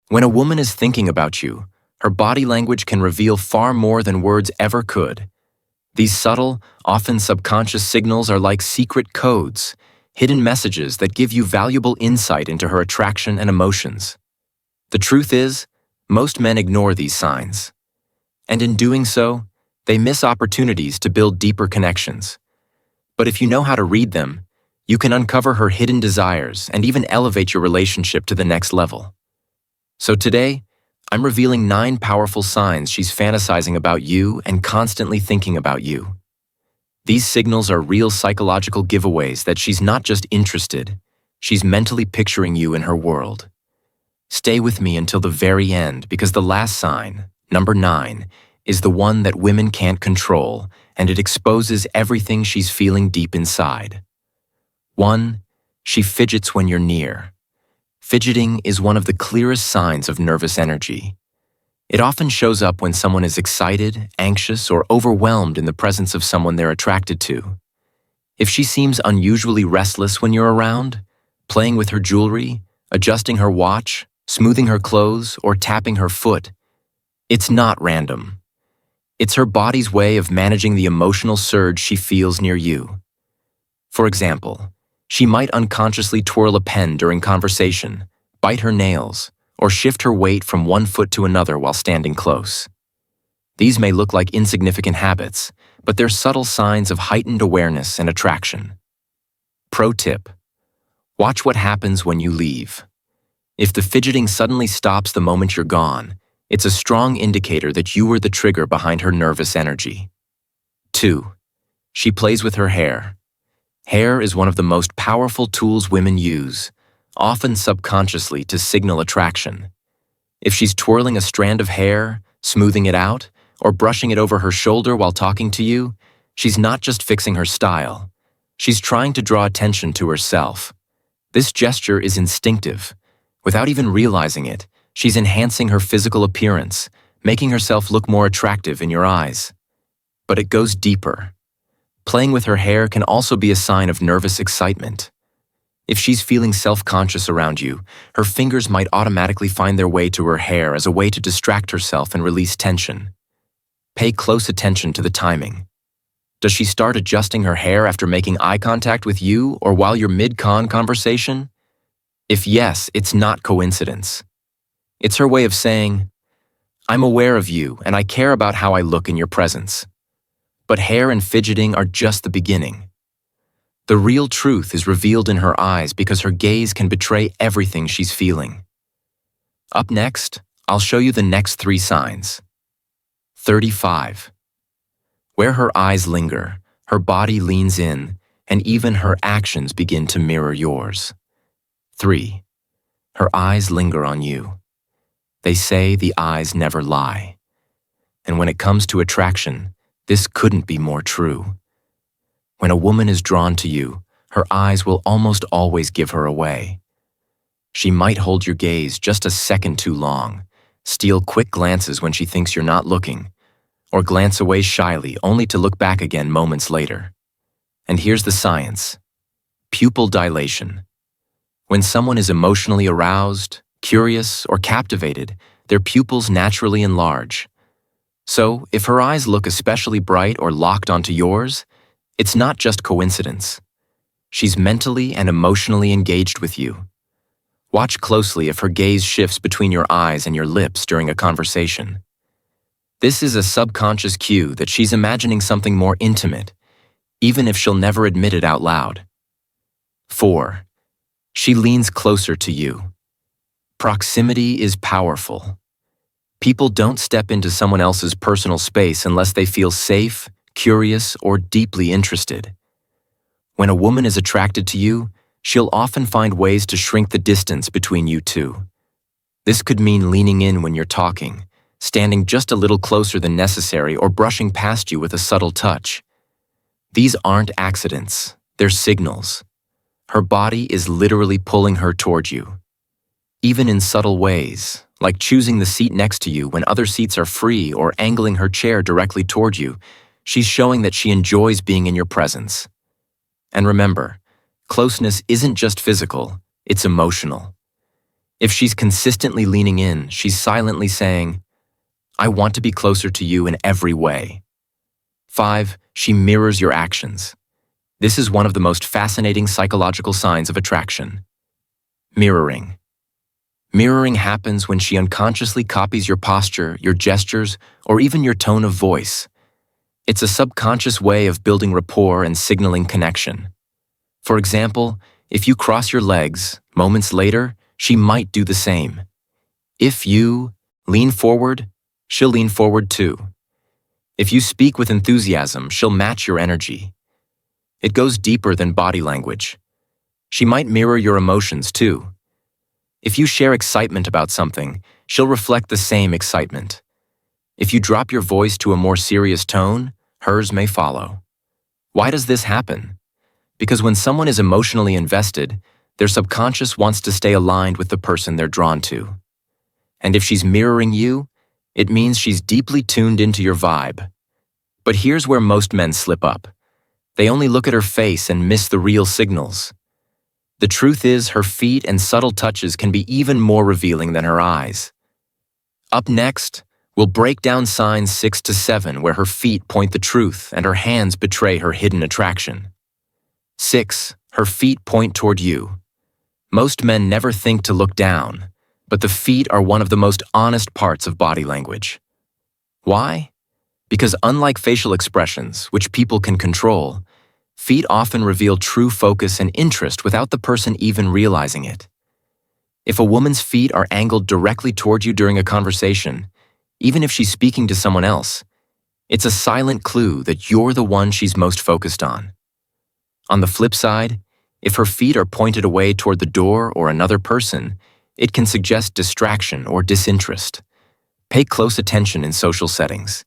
When a woman is thinking about you, her body language can reveal far more than words ever could. These subtle, often subconscious signals are like secret codes, hidden messages that give you valuable insight into her attraction and emotions. The truth is, most men ignore these signs. And in doing so, they miss opportunities to build deeper connections. But if you know how to read them, you can uncover her hidden desires and even elevate your relationship to the next level. So today, I'm revealing 9 powerful signs she's fantasizing about you and constantly thinking about you. These signals are real psychological giveaways that she's not just interested, she's mentally picturing you in her world. Stay with me until the very end because the last sign, number 9, is the one that women can't control, and it exposes everything she's feeling deep inside. 1. She fidgets when you're near. Fidgeting is one of the clearest signs of nervous energy. It often shows up when someone is excited, anxious, or overwhelmed in the presence of someone they're attracted to. If she seems unusually restless when you're around, playing with her jewelry, adjusting her watch, smoothing her clothes, or tapping her foot, it's not random. It's her body's way of managing the emotional surge she feels near you. For example, she might unconsciously twirl a pen during conversation, bite her nails, or shift her weight from one foot to another while standing close. These may look like insignificant habits, but they're subtle signs of heightened awareness and attraction. Pro tip: watch what happens when you leave. If the fidgeting suddenly stops the moment you're gone, it's a strong indicator that you were the trigger behind her nervous energy. 2. She plays with her hair. Hair is one of the most powerful tools women use, often subconsciously to signal attraction. If she's twirling a strand of hair, smoothing it out, or brushing it over her shoulder while talking to you, she's not just fixing her style. She's trying to draw attention to herself. This gesture is instinctive. Without even realizing it, she's enhancing her physical appearance, making herself look more attractive in your eyes. But it goes deeper. Playing with her hair can also be a sign of nervous excitement. If she's feeling self-conscious around you, her fingers might automatically find their way to her hair as a way to distract herself and release tension. Pay close attention to the timing. Does she start adjusting her hair after making eye contact with you or while you're mid-con conversation? If yes, it's not coincidence. It's her way of saying, "I'm aware of you and I care about how I look in your presence." But hair and fidgeting are just the beginning. The real truth is revealed in her eyes because her gaze can betray everything she's feeling. Up next, I'll show you the next 3 signs. 35. Where her eyes linger, her body leans in, and even her actions begin to mirror yours. 3. Her eyes linger on you. They say the eyes never lie. And when it comes to attraction, this couldn't be more true. When a woman is drawn to you, her eyes will almost always give her away. She might hold your gaze just a second too long, steal quick glances when she thinks you're not looking, or glance away shyly only to look back again moments later. And here's the science: pupil dilation. When someone is emotionally aroused, curious, or captivated, their pupils naturally enlarge. So, if her eyes look especially bright or locked onto yours, it's not just coincidence. She's mentally and emotionally engaged with you. Watch closely if her gaze shifts between your eyes and your lips during a conversation. This is a subconscious cue that she's imagining something more intimate, even if she'll never admit it out loud. 4. She leans closer to you. Proximity is powerful. People don't step into someone else's personal space unless they feel safe, curious, or deeply interested. When a woman is attracted to you, she'll often find ways to shrink the distance between you two. This could mean leaning in when you're talking, standing just a little closer than necessary, or brushing past you with a subtle touch. These aren't accidents, they're signals. Her body is literally pulling her toward you. Even in subtle ways, like choosing the seat next to you when other seats are free or angling her chair directly toward you, she's showing that she enjoys being in your presence. And remember, closeness isn't just physical, it's emotional. If she's consistently leaning in, she's silently saying, I want to be closer to you in every way. 5. She mirrors your actions. This is one of the most fascinating psychological signs of attraction. Mirroring. Mirroring happens when she unconsciously copies your posture, your gestures, or even your tone of voice. It's a subconscious way of building rapport and signaling connection. For example, if you cross your legs, moments later, she might do the same. If you lean forward, she'll lean forward too. If you speak with enthusiasm, she'll match your energy. It goes deeper than body language. She might mirror your emotions too. If you share excitement about something, she'll reflect the same excitement. If you drop your voice to a more serious tone, hers may follow. Why does this happen? Because when someone is emotionally invested, their subconscious wants to stay aligned with the person they're drawn to. And if she's mirroring you, it means she's deeply tuned into your vibe. But here's where most men slip up. They only look at her face and miss the real signals. The truth is, her feet and subtle touches can be even more revealing than her eyes. Up next, we'll break down signs 6 to 7 where her feet point the truth and her hands betray her hidden attraction. 6. Her feet point toward you. Most men never think to look down, but the feet are one of the most honest parts of body language. Why? Because unlike facial expressions, which people can control, feet often reveal true focus and interest without the person even realizing it. If a woman's feet are angled directly toward you during a conversation, even if she's speaking to someone else, it's a silent clue that you're the one she's most focused on. On the flip side, if her feet are pointed away toward the door or another person, it can suggest distraction or disinterest. Pay close attention in social settings.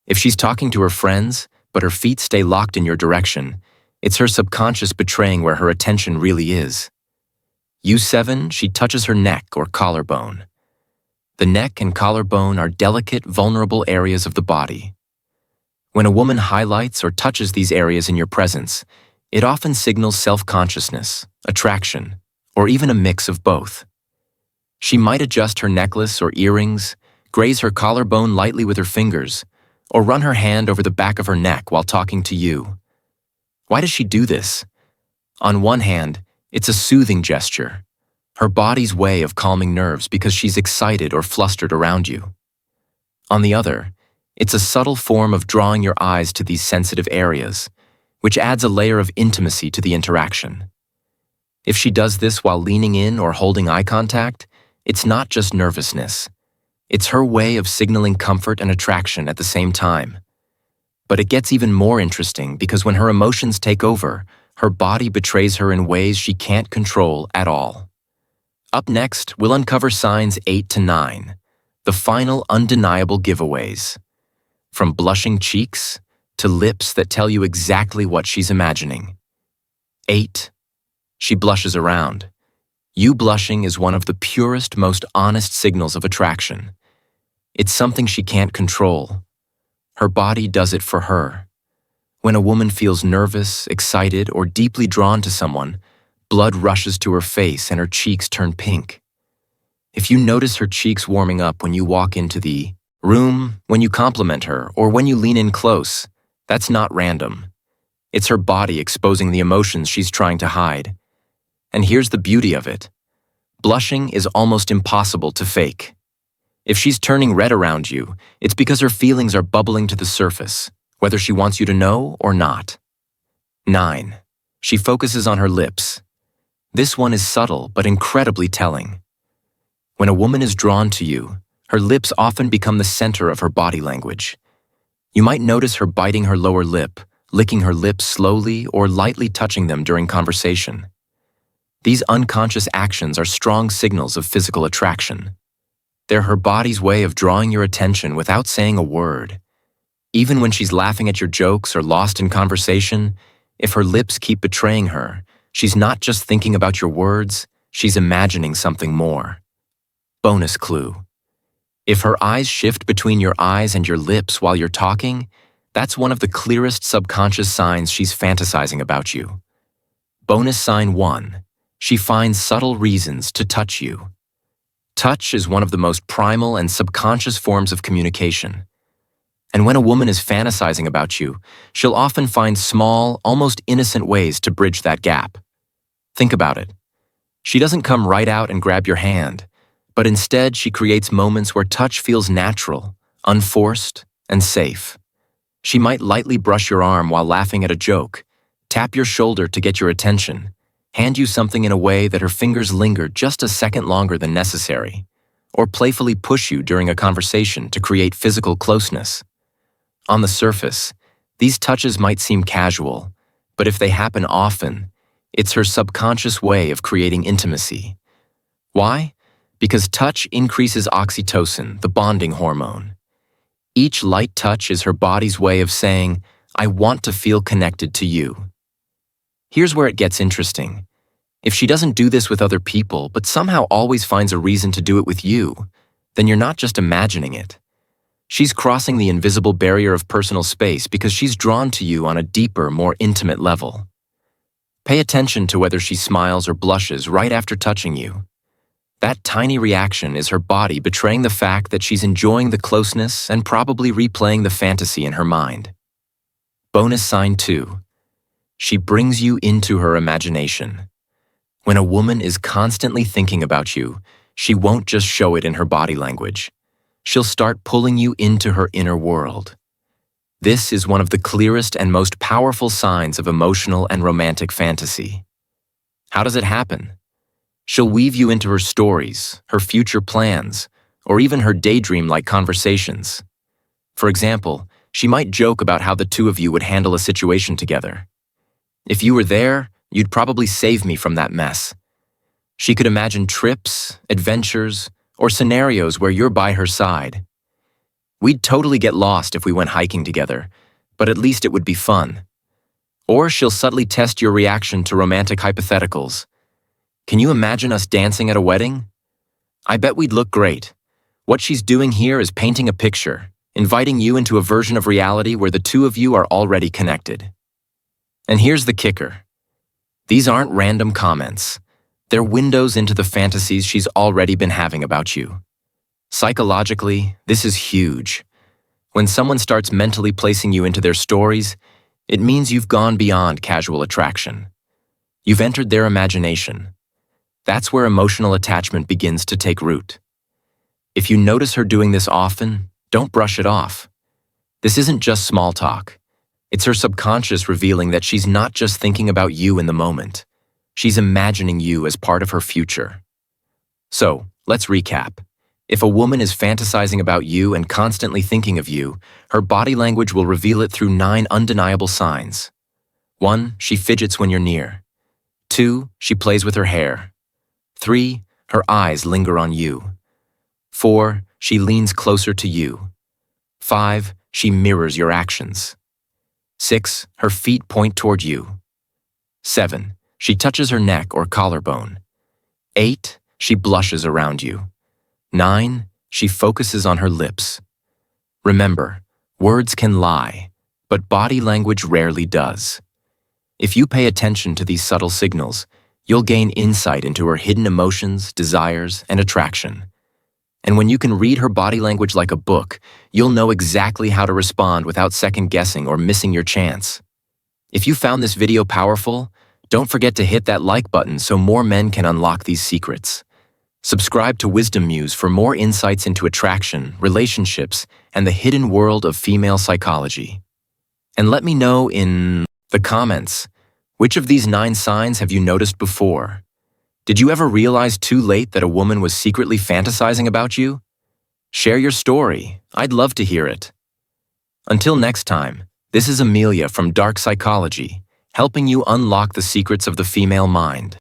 If she's talking to her friends, but her feet stay locked in your direction, it's her subconscious betraying where her attention really is. U7, she touches her neck or collarbone. The neck and collarbone are delicate, vulnerable areas of the body. When a woman highlights or touches these areas in your presence, it often signals self-consciousness, attraction, or even a mix of both. She might adjust her necklace or earrings, graze her collarbone lightly with her fingers, or run her hand over the back of her neck while talking to you. Why does she do this? On one hand, it's a soothing gesture, her body's way of calming nerves because she's excited or flustered around you. On the other, it's a subtle form of drawing your eyes to these sensitive areas, which adds a layer of intimacy to the interaction. If she does this while leaning in or holding eye contact, it's not just nervousness. It's her way of signaling comfort and attraction at the same time. But it gets even more interesting because when her emotions take over, her body betrays her in ways she can't control at all. Up next, we'll uncover signs 8 to 9, the final undeniable giveaways. From blushing cheeks to lips that tell you exactly what she's imagining. 8. She blushes around. You blushing is one of the purest, most honest signals of attraction. It's something she can't control. Her body does it for her. When a woman feels nervous, excited, or deeply drawn to someone, blood rushes to her face and her cheeks turn pink. If you notice her cheeks warming up when you walk into the room, when you compliment her, or when you lean in close, that's not random. It's her body exposing the emotions she's trying to hide. And here's the beauty of it. Blushing is almost impossible to fake. If she's turning red around you, it's because her feelings are bubbling to the surface, whether she wants you to know or not. 9. She focuses on her lips. This one is subtle but incredibly telling. When a woman is drawn to you, her lips often become the center of her body language. You might notice her biting her lower lip, licking her lips slowly, or lightly touching them during conversation. These unconscious actions are strong signals of physical attraction. They're her body's way of drawing your attention without saying a word. Even when she's laughing at your jokes or lost in conversation, if her lips keep betraying her, she's not just thinking about your words, she's imagining something more. Bonus clue. If her eyes shift between your eyes and your lips while you're talking, that's one of the clearest subconscious signs she's fantasizing about you. Bonus sign 1. She finds subtle reasons to touch you. Touch is one of the most primal and subconscious forms of communication. And when a woman is fantasizing about you, she'll often find small, almost innocent ways to bridge that gap. Think about it. She doesn't come right out and grab your hand, but instead she creates moments where touch feels natural, unforced, and safe. She might lightly brush your arm while laughing at a joke, tap your shoulder to get your attention, hand you something in a way that her fingers linger just a second longer than necessary, or playfully push you during a conversation to create physical closeness. On the surface, these touches might seem casual, but if they happen often, it's her subconscious way of creating intimacy. Why? Because touch increases oxytocin, the bonding hormone. Each light touch is her body's way of saying, "I want to feel connected to you." Here's where it gets interesting. If she doesn't do this with other people, but somehow always finds a reason to do it with you, then you're not just imagining it. She's crossing the invisible barrier of personal space because she's drawn to you on a deeper, more intimate level. Pay attention to whether she smiles or blushes right after touching you. That tiny reaction is her body betraying the fact that she's enjoying the closeness and probably replaying the fantasy in her mind. Bonus sign 2. She brings you into her imagination. When a woman is constantly thinking about you, she won't just show it in her body language. She'll start pulling you into her inner world. This is one of the clearest and most powerful signs of emotional and romantic fantasy. How does it happen? She'll weave you into her stories, her future plans, or even her daydream-like conversations. For example, she might joke about how the two of you would handle a situation together. "If you were there, you'd probably save me from that mess." She could imagine trips, adventures, or scenarios where you're by her side. "We'd totally get lost if we went hiking together, but at least it would be fun." Or she'll subtly test your reaction to romantic hypotheticals. "Can you imagine us dancing at a wedding? I bet we'd look great." What she's doing here is painting a picture, inviting you into a version of reality where the two of you are already connected. And here's the kicker. These aren't random comments. They're windows into the fantasies she's already been having about you. Psychologically, this is huge. When someone starts mentally placing you into their stories, it means you've gone beyond casual attraction. You've entered their imagination. That's where emotional attachment begins to take root. If you notice her doing this often, don't brush it off. This isn't just small talk. It's her subconscious revealing that she's not just thinking about you in the moment. She's imagining you as part of her future. So, let's recap. If a woman is fantasizing about you and constantly thinking of you, her body language will reveal it through 9 undeniable signs. 1. She fidgets when you're near. 2. She plays with her hair. 3. Her eyes linger on you. 4. She leans closer to you. 5. She mirrors your actions. 6. Her feet point toward you. 7. She touches her neck or collarbone. 8. She blushes around you. 9. She focuses on her lips. Remember, words can lie, but body language rarely does. If you pay attention to these subtle signals, you'll gain insight into her hidden emotions, desires, and attraction. And when you can read her body language like a book, you'll know exactly how to respond without second-guessing or missing your chance. If you found this video powerful, don't forget to hit that like button so more men can unlock these secrets. Subscribe to Wisdom Muse for more insights into attraction, relationships, and the hidden world of female psychology. And let me know in the comments, which of these 9 signs have you noticed before? Did you ever realize too late that a woman was secretly fantasizing about you? Share your story. I'd love to hear it. Until next time, this is Amelia from Dark Psychology, helping you unlock the secrets of the female mind.